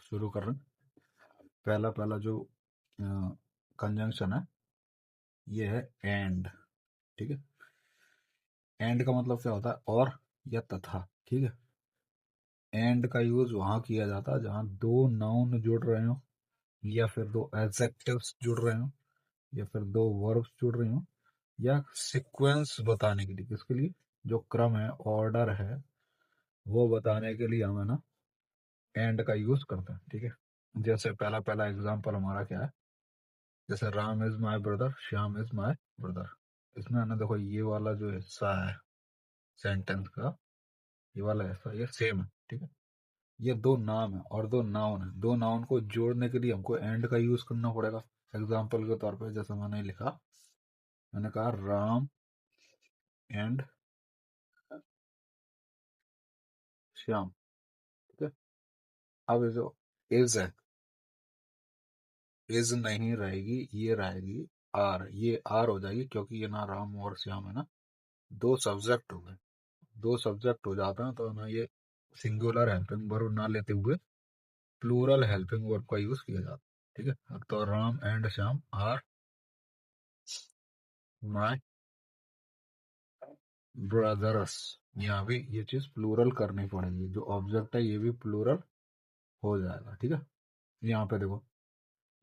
शुरू कर रहे हैं। पहला पहला जो कंजंक्शन है ये है एंड। ठीक है, एंड का मतलब क्या होता है? और या तथा। ठीक है, एंड का यूज वहां किया जाता है जहां दो नाउन जुड़ रहे हो, या फिर दो एडजेक्टिव्स जुड़ रहे हो, या फिर दो वर्ब्स जुड़ रहे हो, या सीक्वेंस बताने के लिए। किसके लिए? जो क्रम है, ऑर्डर है, वो बताने के लिए हमें ना एंड का यूज करते हैं। ठीक है, जैसे पहला पहला एग्जांपल हमारा क्या है? जैसे Ram is my brother, Shyam is my brother. इसमें है ना, देखो ये वाला जो हिस्सा है सेंटेंस का, ये वाला हिस्सा ये सेम है। ठीक है, ये दो नाम है और दो नाउन है। दो नाउन को जोड़ने के लिए हमको एंड का यूज करना पड़ेगा। एग्जाम्पल के तौर पे जैसे मैंने लिखा, मैंने कहा राम एंड श्याम। ठीक है, अब ये जो इज है, इज नहीं रहेगी, ये रहेगी आर। ये आर हो जाएगी क्योंकि ये ना राम और श्याम है ना, दो सब्जेक्ट हो गए। दो सब्जेक्ट हो जाते हैं तो ना ये सिंगुलर हेल्पिंग वर्ब ना लेते हुए प्लूरल हेल्पिंग वर्ब का यूज किया जाता है। ठीक है, तो Ram and Shyam are my brothers. यहाँ भी ये चीज प्लूरल करनी पड़ेगी, जो ऑब्जेक्ट है ये भी प्लूरल हो जाएगा। ठीक है, यहाँ पे देखो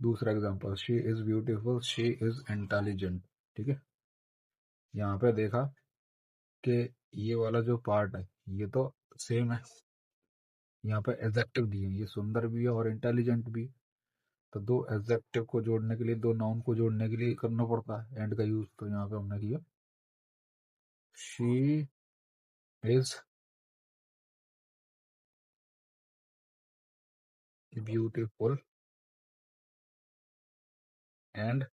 दूसरा example, she is beautiful, she is intelligent. ठीक है, यहाँ पे देखा कि ये वाला जो पार्ट है ये तो सेम है। यहाँ पे एडजेक्टिव दिए, ये सुंदर भी है और इंटेलिजेंट भी। तो दो एडजेक्टिव को जोड़ने के लिए, दो नाउन को जोड़ने के लिए करना पड़ता है एंड का यूज। तो यहाँ पे हमने किया she is beautiful and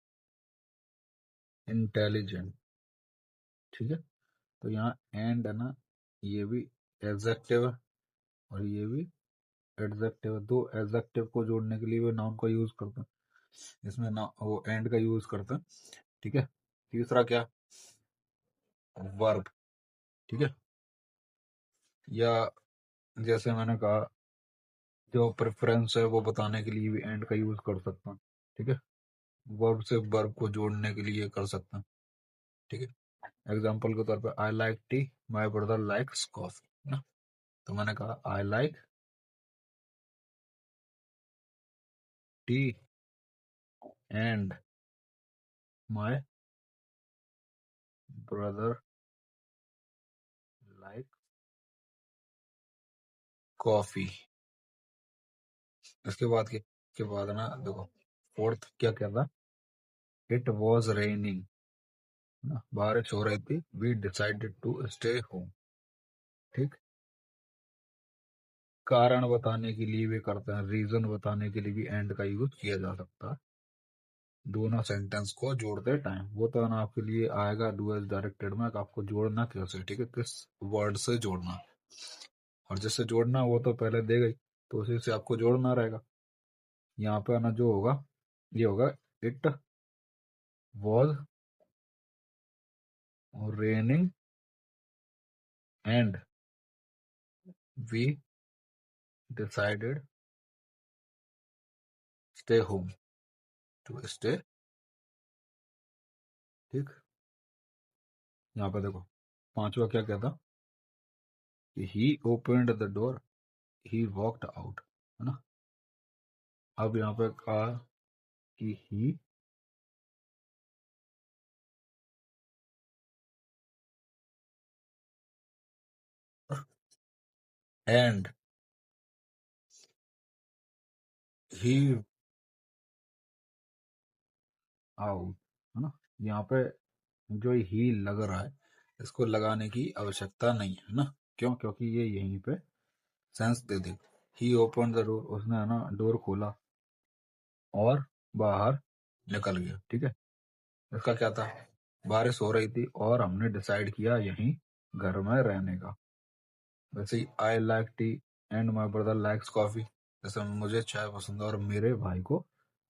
intelligent. ठीक है, तो यहाँ एंड है ना, ये भी एडजेक्टिव है और ये भी एडजेक्टिव है। दो एडजेक्टिव को जोड़ने के लिए वो नाउन का यूज करते हैं, इसमें ना वो एंड का यूज करते हैं। ठीक है, तीसरा क्या? वर्ब। ठीक है, या जैसे मैंने कहा, जो प्रेफरेंस है वो बताने के लिए भी एंड का यूज कर सकता हूँ। ठीक है, वर्ब से वर्ब को जोड़ने के लिए कर सकता हूँ। ठीक है, एग्जाम्पल के तौर पे आई लाइक टी, माई ब्रदर लाइक्स कॉफी ना। तो मैंने कहा आई like tea and my brother like coffee. इसके बाद के बाद ना देखो, फोर्थ क्या क्या था? इट वॉज रेनिंग ना, बारिश हो रही थी, we decided to stay home. ठीक, कारण बताने के लिए भी करते हैं, रीजन बताने के लिए भी एंड का यूज किया जा सकता है दोनों सेंटेंस को जोड़ते टाइम। वो तो ना आपके लिए आएगा डू एज डायरेक्टेड में, कि आपको जोड़ना कैसे। ठीक है, किस वर्ड से जोड़ना, और जिससे जोड़ना वो तो पहले दे गई, तो उसी से आपको जोड़ना रहेगा। यहाँ पे ना जो होगा ये होगा, it was raining and we decided stay home, to stay. ठीक, यहाँ पे देखो पांचवा क्या कहता, he opened the door, he walked out, है ना। अब यहाँ पे कहा कि ही एंड ही आउट, है ना। यहाँ पे जो ही लग रहा है, इसको लगाने की आवश्यकता नहीं है ना। क्यों? क्योंकि ये यहीं पे सेंस दे देगा। ही ओपन द डोर, उसने है ना डोर खोला और बाहर निकल गया। ठीक है, इसका क्या था? बारिश हो रही थी और हमने डिसाइड किया यहीं घर में रहने का। वैसे ही I like tea and my brother likes coffee, जैसे मुझे चाय पसंद है और मेरे भाई को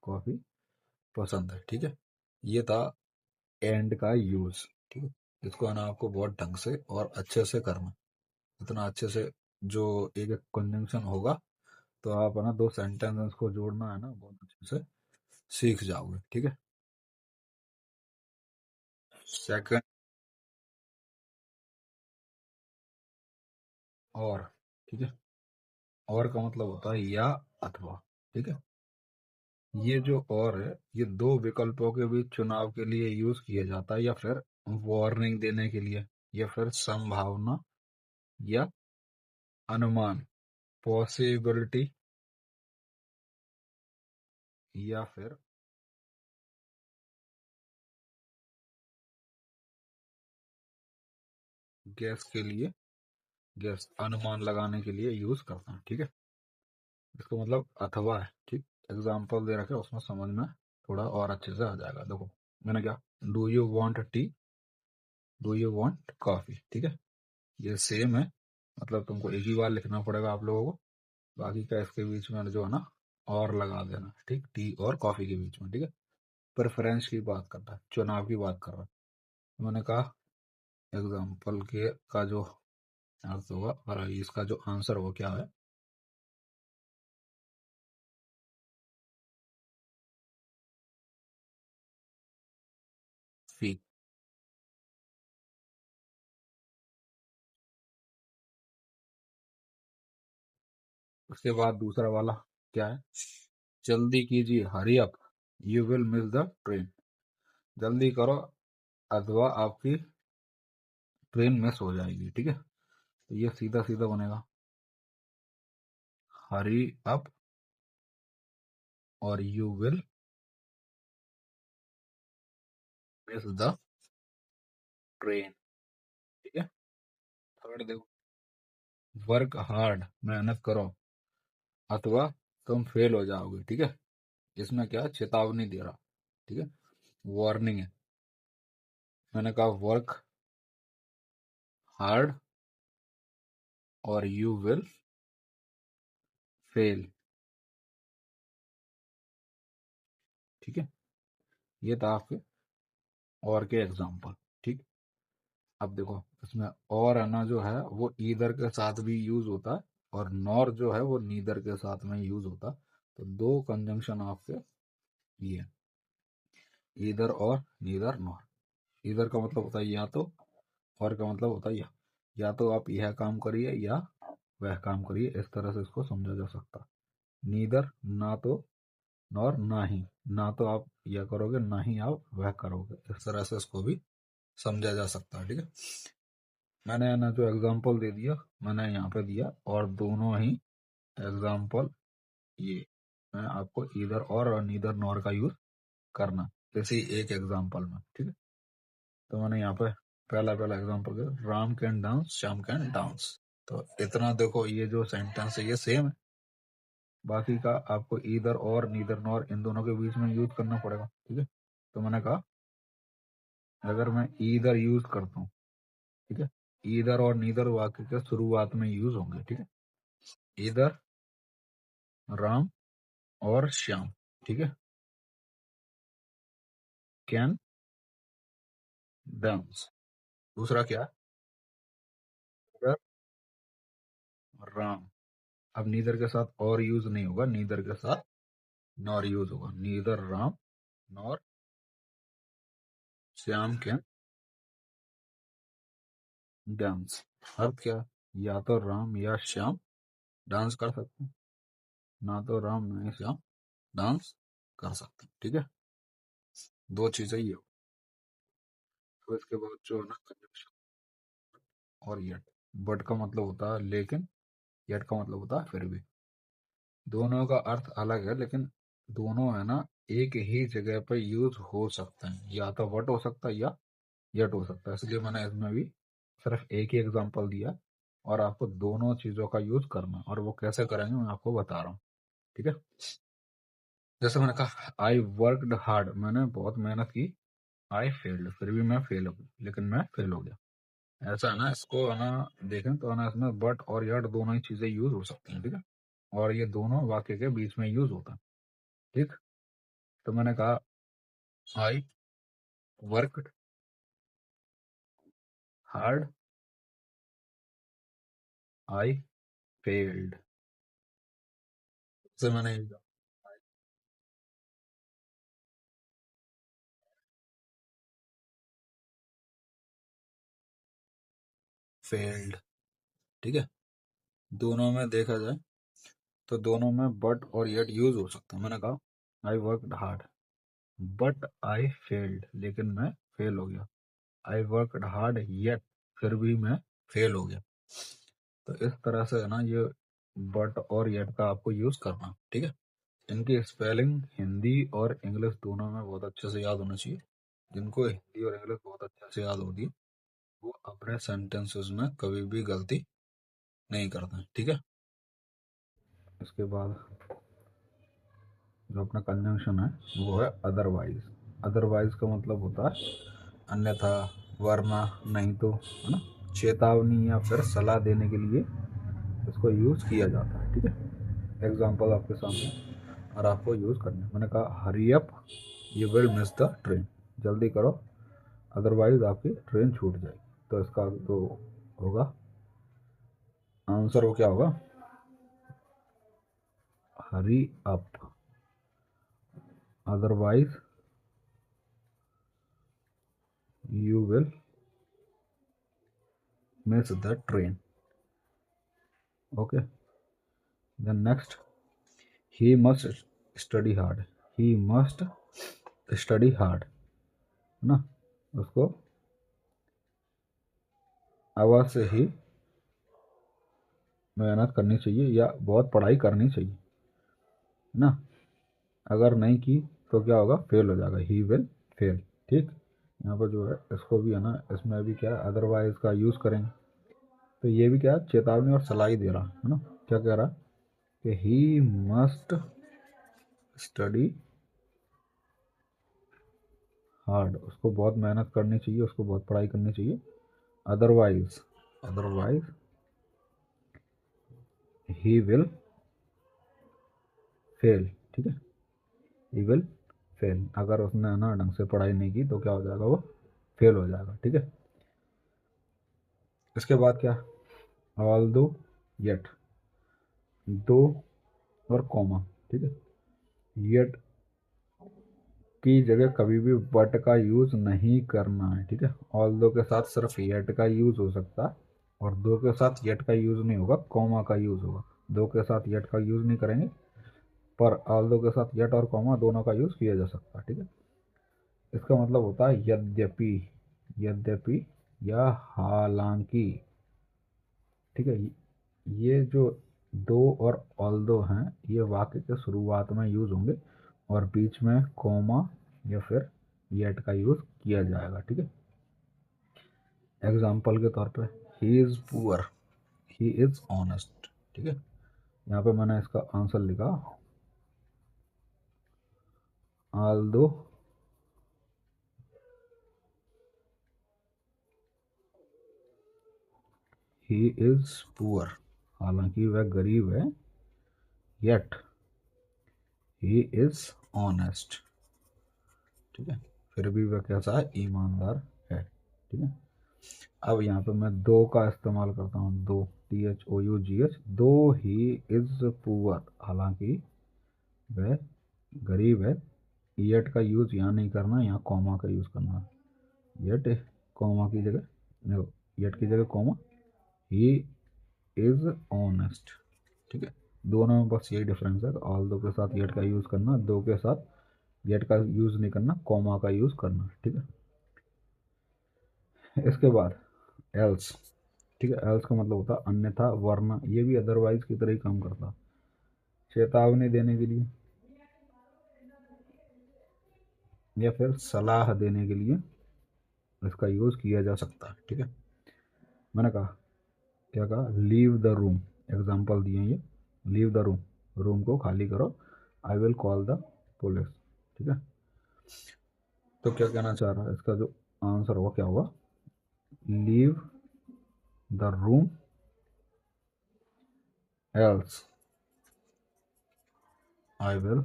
कॉफी पसंद है। ठीक है, ये था एंड का यूज। ठीक है, इसको है ना आपको बहुत ढंग से और अच्छे से करना। इतना अच्छे से जो एक एक कंजंक्शन होगा तो आप है ना 2 सेंटेंस को जोड़ना है ना बहुत अच्छे से सीख जाओगे, ठीक है। सेकंड, और, ठीक है। और का मतलब होता है या, अथवा, ठीक है। ये जो और है, ये दो विकल्पों के बीच चुनाव के लिए यूज किया जाता है, या फिर वार्निंग देने के लिए, या फिर संभावना या अनुमान, पॉसिबिलिटी, या फिर गैस के लिए, गैस अनुमान लगाने के लिए यूज करते हैं, ठीक है। इसका मतलब अथवा है, ठीक। एग्जाम्पल दे रखे उसमें समझ में थोड़ा और अच्छे से आ जाएगा। देखो मैंने क्या, do you want tea, do you want coffee, ठीक है। ये सेम है, मतलब तुमको एक ही बार लिखना पड़ेगा आप लोगों को। बाकी का इसके बीच में जो है ना और लगा देना, ठीक, टी और कॉफी के बीच में, ठीक है। प्रेफरेंस की बात कर रहा है, चुनाव की बात कर रहा है। तो मैंने कहा एग्जाम्पल के का जो अर्थ होगा और इसका जो आंसर वो क्या है, सी। उसके बाद दूसरा वाला क्या है, जल्दी कीजिए, hurry up, you will miss the train. जल्दी करो अथवा आपकी ट्रेन मिस हो जाएगी, ठीक है। तो ये सीधा सीधा बनेगा, हरी अप और you will miss the train, ठीक है। थर्ड देखो, वर्क हार्ड, मेहनत करो, अथवा तुम फेल हो जाओगे, ठीक है। इसमें क्या चेतावनी दे रहा, ठीक है, वार्निंग है। मैंने कहा वर्क हार्ड और यू विल फेल, ठीक है। ये था आपके और के एग्जाम्पल, ठीक। अब देखो इसमें और है ना जो है वो ईदर के साथ भी यूज होता है, और नॉर जो है वो नीदर के साथ में यूज होता है। तो दो कंजंक्शन आपके ये, ईदर और नीदर नॉर। ईदर का मतलब होता है या तो, और का मतलब होता है या तो आप यह काम करिए या वह काम करिए, इस तरह से इसको समझा जा सकता है। नीदर ना तो, नॉर ना ही, ना तो आप यह करोगे ना ही आप वह करोगे, इस तरह से इसको भी समझा जा सकता है, ठीक है। मैंने ना जो एग्जाम्पल दे दिया मैंने यहाँ पे दिया, और दोनों ही एग्जाम्पल ये मैं आपको ईदर और नीदर नॉर का यूज करना किसी एक एग्जाम्पल में, ठीक है। तो मैंने यहाँ पे पहला पहला एग्जाम्पल दिया, Ram can dance, Shyam can dance. तो इतना देखो ये जो सेंटेंस है ये सेम है, बाकी का आपको ईदर और नीदर नॉर इन दोनों के बीच में यूज करना पड़ेगा, ठीक है। तो मैंने कहा अगर मैं ईदर यूज करता हूँ, ठीक है, ईदर और नीदर वाक्य के शुरुआत में यूज होंगे, ठीक है। ईदर राम और श्याम, ठीक है, कैन डांस। दूसरा क्या, ईदर राम, अब नीदर के साथ और यूज नहीं होगा, नीदर के साथ नॉर यूज होगा, neither Ram nor Shyam can dance. अर्थ क्या, या तो राम या श्याम डांस कर सकते हैं, ना तो राम ना ही श्याम डांस कर सकते हैं, ठीक है। दो चीजें ये हो। तो इसके बाद जो है ना कंजक्शन और यट, बट का मतलब होता है लेकिन, यट का मतलब होता है फिर भी। दोनों का अर्थ अलग है, लेकिन दोनों है ना एक ही जगह पर यूज हो सकते हैं, या तो वट हो सकता है या यट हो सकता है। इसलिए मैंने इसमें भी सिर्फ एक ही एग्जांपल दिया, और आपको दोनों चीजों का यूज करना, और वो कैसे करेंगे मैं आपको बता रहा हूँ, ठीक है। जैसे मैंने कहा आई वर्कड हार्ड, मैंने बहुत मेहनत की, आई फेल्ड, फिर भी मैं फेल हो गया, लेकिन मैं फेल हो गया। ऐसा है ना, इसको है ना देखें तो है ना इसमें बट और यट दोनों ही चीजें यूज हो सकती हैं, ठीक है। और ये दोनों वाक्य के बीच में यूज होता है, ठीक। तो मैंने कहा I worked hard, I failed, से मैंने फेल्ड, ठीक है। दोनों में देखा जाए तो दोनों में बट और येट यूज हो सकता है। मैंने कहा I worked hard but I failed, लेकिन मैं फेल हो गया। आई वर्कड हार्ड येट, फिर भी मैं फेल हो गया। तो इस तरह से है ना ये बट और येट का आपको यूज करना, ठीक है। इनकी स्पेलिंग हिंदी और इंग्लिश दोनों में बहुत अच्छे से याद होना चाहिए। जिनको हिंदी और इंग्लिश बहुत अच्छे से याद होती है वो अपने सेंटेंसेस में कभी भी गलती नहीं करते हैं, ठीक है। इसके बाद जो अपना कंजंक्शन है वो है अदरवाइज। अदरवाइज का मतलब होता है अन्यथा, वरना, नहीं तो, है ना। चेतावनी या फिर सलाह देने के लिए इसको यूज़ किया जाता है, ठीक है। एग्जाम्पल आपके सामने और आपको यूज़ करना है। मैंने कहा hurry up you will miss the train, जल्दी करो अदरवाइज आपकी ट्रेन छूट जाएगी। तो इसका तो होगा आंसर, वो क्या होगा, hurry up otherwise you will miss the train. Okay, then next, he must study hard. He must study hard, है ना। उसको आवाज़ से ही मेहनत करनी चाहिए या बहुत पढ़ाई करनी चाहिए, है ना। अगर नहीं की तो क्या होगा, फेल हो जाएगा, ही विल फेल, ठीक। यहाँ पर जो है इसको भी है ना, इसमें भी क्या अदरवाइज का यूज़ करेंगे। तो ये भी क्या चेतावनी और सलाह ही दे रहा है ना। क्या कह रहा है कि ही मस्ट स्टडी हार्ड, उसको बहुत मेहनत करनी चाहिए, उसको बहुत पढ़ाई करनी चाहिए। Otherwise otherwise he will fail, ठीक है। ही विल फेल, अगर उसने ना ढंग से पढ़ाई नहीं की तो क्या हो जाएगा, वो फेल हो जाएगा, ठीक है। इसके बाद क्या, ऑल दो, येट, दो और कॉमा, ठीक है। येट की जगह कभी भी बट का यूज नहीं करना है, ठीक है। ऑल दो के साथ सिर्फ येट का यूज हो सकता है और दो के साथ येट का यूज नहीं होगा, कॉमा का यूज होगा। दो के साथ येट का यूज नहीं करेंगे, पर ऑल दो के साथ येट और कॉमा दोनों का यूज किया जा सकता है, ठीक है। इसका मतलब होता है यद्यपि, यद्यपि या हालांकि, ठीक है। ये जो दो और ऑल्दो हैं ये वाक्य के शुरुआत में यूज होंगे और बीच में कॉमा या फिर येट का यूज किया जाएगा, ठीक है। एग्जाम्पल के तौर पे he is poor, he is honest, ठीक है। यहाँ पे मैंने इसका आंसर लिखा ऑल्दो ही इज पुअर, हालांकि वह गरीब है, येट ही इज ऑनेस्ट, ठीक है। फिर भी वह कैसा है, ईमानदार है, ठीक है। अब यहाँ पे मैं दो का इस्तेमाल करता हूँ, दो, THOUGH, दो ही इज पुअर, हालांकि वह गरीब है। येट का यूज यहाँ नहीं करना, यहाँ कॉमा का यूज करना है। येट कॉमा की जगह, येट की जगह कॉमा, ही इज ऑनेस्ट, ठीक है। दोनों में बस यही डिफरेंस है, ऑल दो के साथ येट का यूज करना, दो के साथ येट का यूज नहीं करना, कॉमा का यूज करना, ठीक है। इसके बाद एल्स, ठीक है। एल्स का मतलब होता है अन्यथा, वरना, ये भी अदरवाइज की तरह ही काम करता। चेतावनी देने के लिए या फिर सलाह देने के लिए इसका यूज किया जा सकता है, ठीक है। मैंने कहा, क्या कहा, लीव द रूम, एग्जाम्पल दिए ये, लीव द रूम, रूम को खाली करो, I will call the police, ठीक है। तो क्या कहना चाह रहा है, इसका जो आंसर होगा क्या होगा, leave the room else I will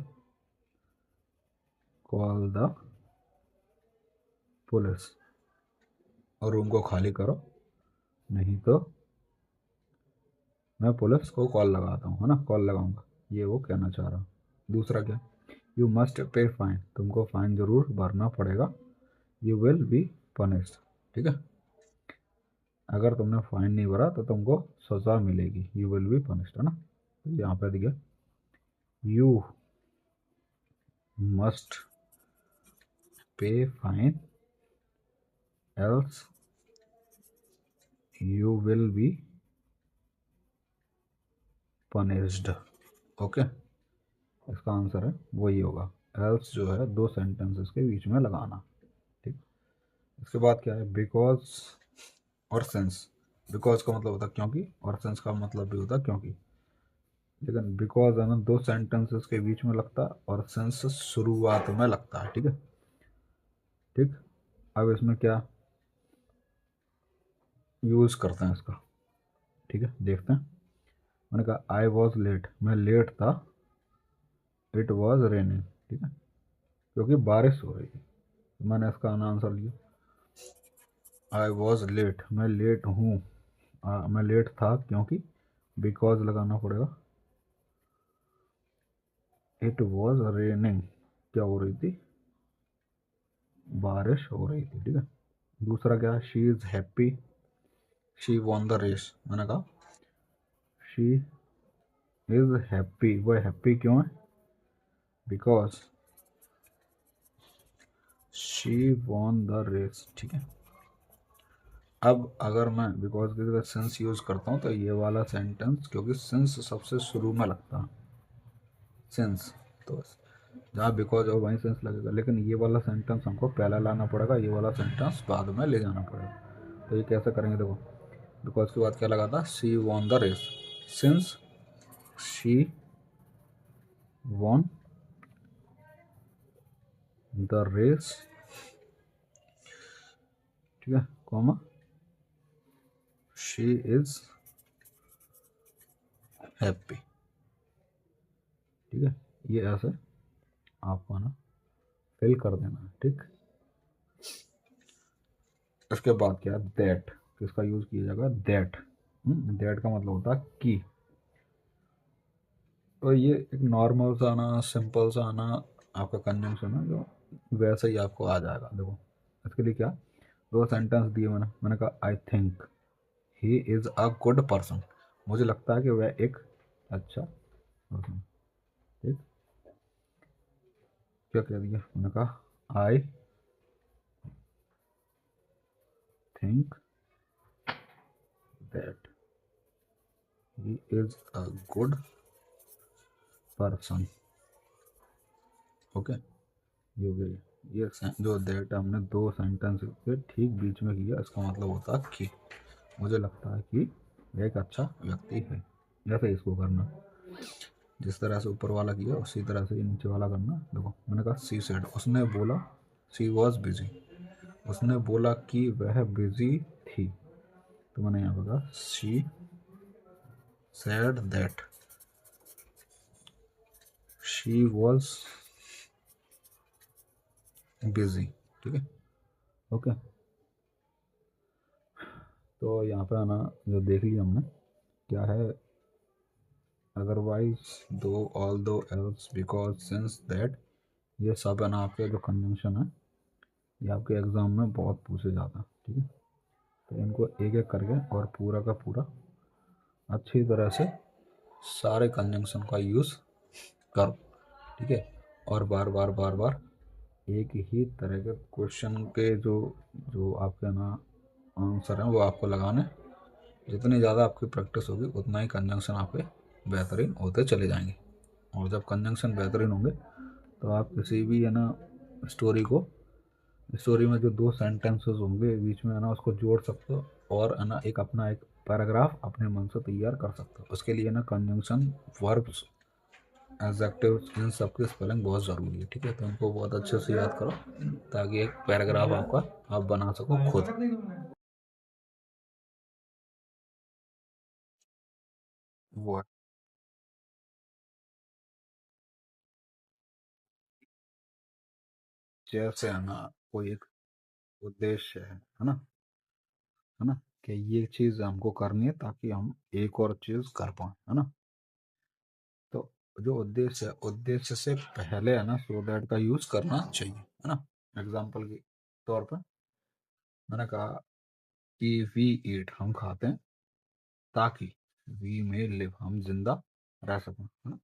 call the police, और रूम को खाली करो, नहीं तो मैं पुलिस को कॉल लगाता हूँ, है ना, कॉल लगाऊंगा। ये वो कहना चाह रहा। दूसरा क्या, यू मस्ट पे फाइन, तुमको फाइन जरूर भरना पड़ेगा। यू विल बी पनिश्ड, ठीक है, अगर तुमने फाइन नहीं भरा तो तुमको सजा मिलेगी, यू विल बी पनिश्ड, है ना। तो यहाँ पे देखिए, you must pay fine else you will be punished. Okay, इसका आंसर है वही होगा। एल्स जो है दो सेंटेंसेस के बीच में लगाना, ठीक। इसके बाद क्या है, बिकॉज और सिंस। बिकॉज का मतलब होता है क्योंकि, और सिंस का मतलब भी होता है क्योंकि, लेकिन बिकॉज है ना दो सेंटेंसेस के बीच में लगता है और सिंस शुरुआत में लगता है, ठीक है। ठीक, अब इसमें क्या यूज करते हैं इसका, ठीक है, देखते हैं। मैंने कहा आई वॉज लेट, मैं लेट था। इट वॉज रेनिंग, ठीक है, क्योंकि बारिश हो रही थी, तो मैंने इसका आंसर लिया आई वॉज लेट, मैं लेट हूँ। मैं लेट था क्योंकि, बिकॉज लगाना पड़ेगा। इट वॉज रेनिंग, क्या हो रही थी, बारिश हो रही थी, ठीक है। दूसरा क्या, she is happy, she won the race. मैंने कहा शी इज हैप्पी, वह हैप्पी क्यों है, because she won the race, ठीक है। अब अगर मैं बिकॉज की जगह सिंस यूज करता हूँ तो ये वाला सेंटेंस, क्योंकि सिंस सबसे शुरू में लगता है, सिंस, तो जहाँ बिकॉज हो वहीं सिंस लगेगा, लेकिन ये वाला सेंटेंस हमको पहला लाना पड़ेगा, ये वाला सेंटेंस बाद में ले जाना पड़ेगा। तो ये कैसे करेंगे, देखो, बिकॉज के बाद क्या लगा था, she won the race, since she won the race, ठीक है, कॉमा शी इज हैप्पी, ठीक है। ये ऐसे आपको ना फिल कर देना है, ठीक। इसके बाद क्या, दैट, किसका यूज किया जाएगा, दैट। दैट का मतलब होता है कि, तो ये एक नॉर्मल सा ना, सिंपल सा ना आपका कंजंक्शन है, जो वैसे ही आपको आ जाएगा। देखो, इसके लिए क्या, दो सेंटेंस दिए मैंने कहा I think he is a good person, मुझे लगता है कि वह एक अच्छा पर्सन, ठीक। क्या कह दिया, मैंने कहा I think that he is a good person, okay. ये हो गया, ये जो दैट हमने दो सेंटेंस के ठीक बीच में किया, इसका मतलब होता है कि मुझे लगता है कि यह एक अच्छा व्यक्ति है। जैसे इसको करना, जिस तरह से ऊपर वाला किया उसी तरह से ये नीचे वाला करना। देखो, मैंने कहा सी सेड, उसने बोला, सी वॉज बिजी, उसने बोला कि वह बिजी थी, तो मैंने यहाँ पर कहा she said that she was busy, ठीक है, ओके। तो यहाँ पे आना जो देख लिया हमने, क्या है, अदरवाइज, दो, ऑल दो, एल्स, बिकॉज, सिंस, दैट, ये सब है ना आपके जो कंजंक्शन है, ये आपके एग्जाम में बहुत पूछे जाता है, ठीक है। तो इनको एक एक करके और पूरा का पूरा अच्छी तरह से सारे कंजंक्शन का यूज़ करो, ठीक है। और बार बार बार बार एक ही तरह के क्वेश्चन के जो जो आपके ना आंसर हैं वो आपको लगाने। जितनी ज़्यादा आपकी प्रैक्टिस होगी उतना ही कंजंक्शन आपके बेहतरीन होते चले जाएंगे। और जब कंजंक्शन बेहतरीन होंगे तो आप किसी भी है ना स्टोरी को, स्टोरी में जो दो सेंटेंसेस होंगे बीच में है ना उसको जोड़ सकते हो, और है ना एक अपना एक पैराग्राफ अपने मन से तैयार कर सकते हो। उसके लिए ना कंजंक्शन, वर्ब्स, एडजेक्टिव्स, इन सब की स्पेलिंग बहुत ज़रूरी है, ठीक है। तो इनको बहुत अच्छे से याद करो ताकि एक पैराग्राफ आपका आप बना सको खुद। वो जैसे है ना कोई एक उद्देश्य है ना, है ना, कि ये चीज़ हमको करनी है ताकि हम एक और चीज़ कर पाए, है ना। तो जो उद्देश्य है, उद्देश्य से पहले है ना सो दैट का यूज करना चाहिए, है ना। एग्जाम्पल के तौर पर मैंने कहा कि वी ईट, हम खाते हैं, ताकि वी में लिव, हम जिंदा रह सकें, है ना।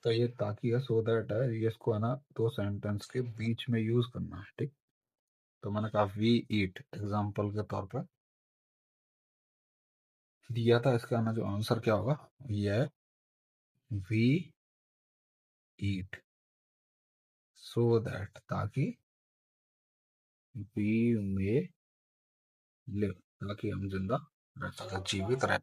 तो ये ताकि है, सो दैट है, ये इसको है ना दो सेंटेंस के बीच में यूज करना है, ठीक। तो मैंने कहा वी ईट, एग्जाम्पल के तौर पर दिया था, इसका ना जो आंसर क्या होगा, ये है वी ईट सो दैट, ताकि वी में लिव, ताकि हम जिंदा रह सकें, जीवित रह।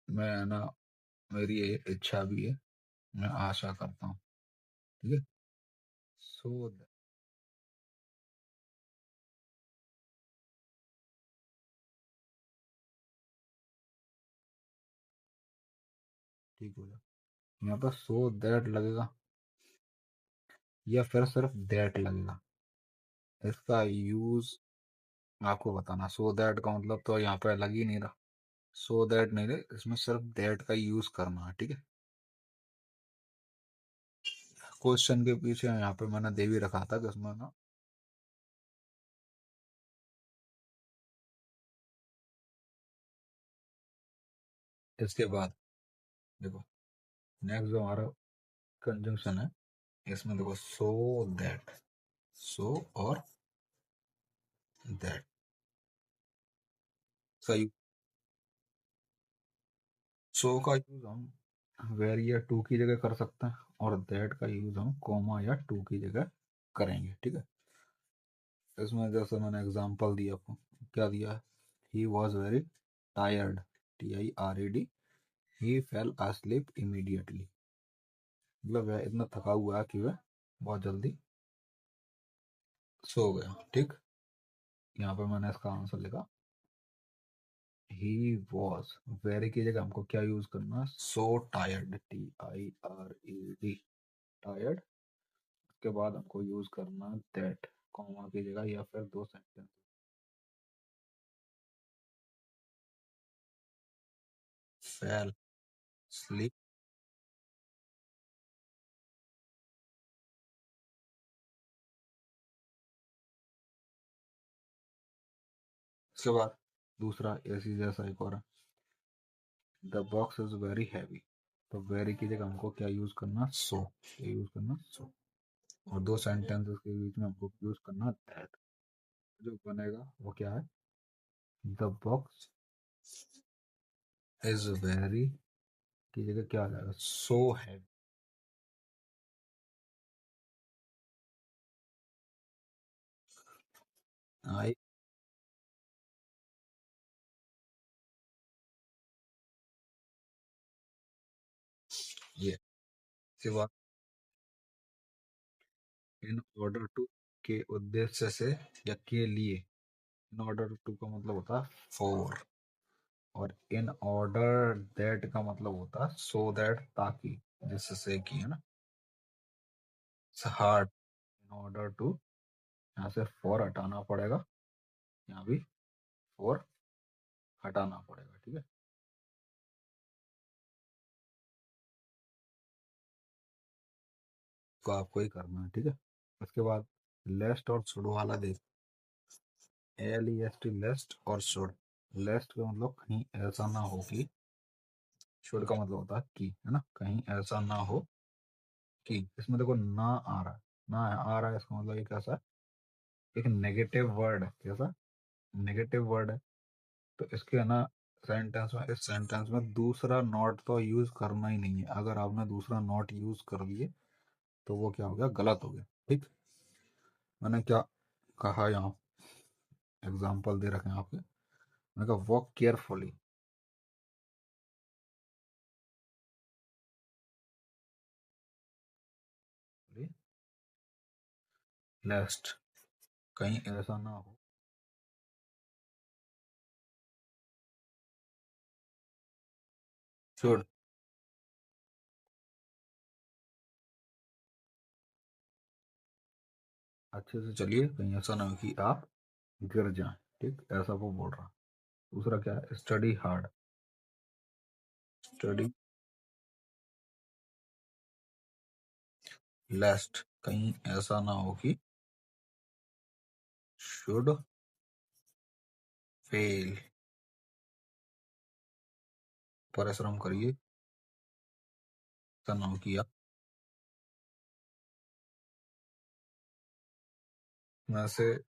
मैं ना, मेरी ये इच्छा भी है, मैं आशा करता हूँ, ठीक है। सो ठीक हो जाए, यहाँ पर सो दैट लगेगा या फिर सिर्फ दैट लगेगा, इसका यूज आपको बताना। सो दैट का मतलब तो यहाँ पे लग ही नहीं रहा, सो दैट नहीं रहे, इसमें सिर्फ दैट का यूज करना है, ठीक है। क्वेश्चन के पीछे यहाँ पे मैंने दे भी रखा था कि उसमें ना, इसके बाद देखो, नेक्स्ट जो हमारा कंजंक्शन है, इसमें देखो सो दैट, सो और दैट का, सो का यूज हम वेर या टू की जगह कर सकते हैं, और दैट का यूज हम कॉमा या टू की जगह करेंगे, ठीक है। इसमें जैसे मैंने एग्जांपल दिया आपको, क्या दिया है, he was very tired, TIRED, he fail asleep immediately, मतलब वह इतना थका हुआ है कि वह बहुत जल्दी सो गया, ठीक। यहाँ पे मैंने इसका आंसर लिखा, ही वॉज, वेरी की जगह हमको क्या यूज करना, सो टायर्ड, TIRED, टायर्ड। उसके बाद हमको यूज करना दैट, कॉमा की जगह या फिर दो सेंटेंस, फेल स्लीप। उसके बाद दूसरा ऐसी जैसा एक और, the box is very heavy, तो वेरी की जगह हमको क्या यूज करना, सो, ये यूज करना सो, और दो सेंटेंसेस के बीच में हमको यूज करना दैट। जो बनेगा वो क्या है, द बॉक्स इज वेरी की जगह क्या आ जाएगा, सो हैवी, आई, ये। इसके बाद इन ऑर्डर टू, के उद्देश्य से या के लिए, इन ऑर्डर टू का मतलब होता है फॉर, और इन ऑर्डर दैट का मतलब होता है सो दैट, ताकि, जिससे कि, है ना, हार्ड, इन ऑर्डर टू, यहाँ से फॉर हटाना पड़ेगा, यहाँ भी फॉर हटाना पड़ेगा, ठीक है। तो आपको ही करना है, ठीक है। उसके बाद लेस्ट और शुड वाला देख, LEST, लेस्ट और शुड। लेस्ट का मतलब कहीं ऐसा ना हो कि, शुड का मतलब होता है कि, है ना, कहीं ऐसा ना हो कि, इसमें देखो ना आ रहा है, ना आ रहा है, इसका मतलब ये कैसा है, एक नेगेटिव वर्ड है, कैसा, नेगेटिव वर्ड है। तो इसके है ना सेंटेंस में, इस सेंटेंस में दूसरा नॉट तो यूज करना ही नहीं है, अगर आपने दूसरा नॉट यूज कर लिए तो वो क्या हो गया, गलत हो गया, ठीक। मैंने क्या कहा, यहाँ एग्जाम्पल दे रखे हैं आपके, मैंने कहा वॉक केयरफुली, लेस्ट, कहीं ऐसा ना हो, शुड, अच्छे से चलिए, कहीं ऐसा ना हो कि आप गिर जाएं। ठीक, ऐसा वो बोल रहा। दूसरा क्या है, स्टडी हार्ड। स्टडी लेस्ट, कहीं ऐसा ना हो कि शुड फेल। परिश्रम करिए, ऐसा ना हो कि आप में से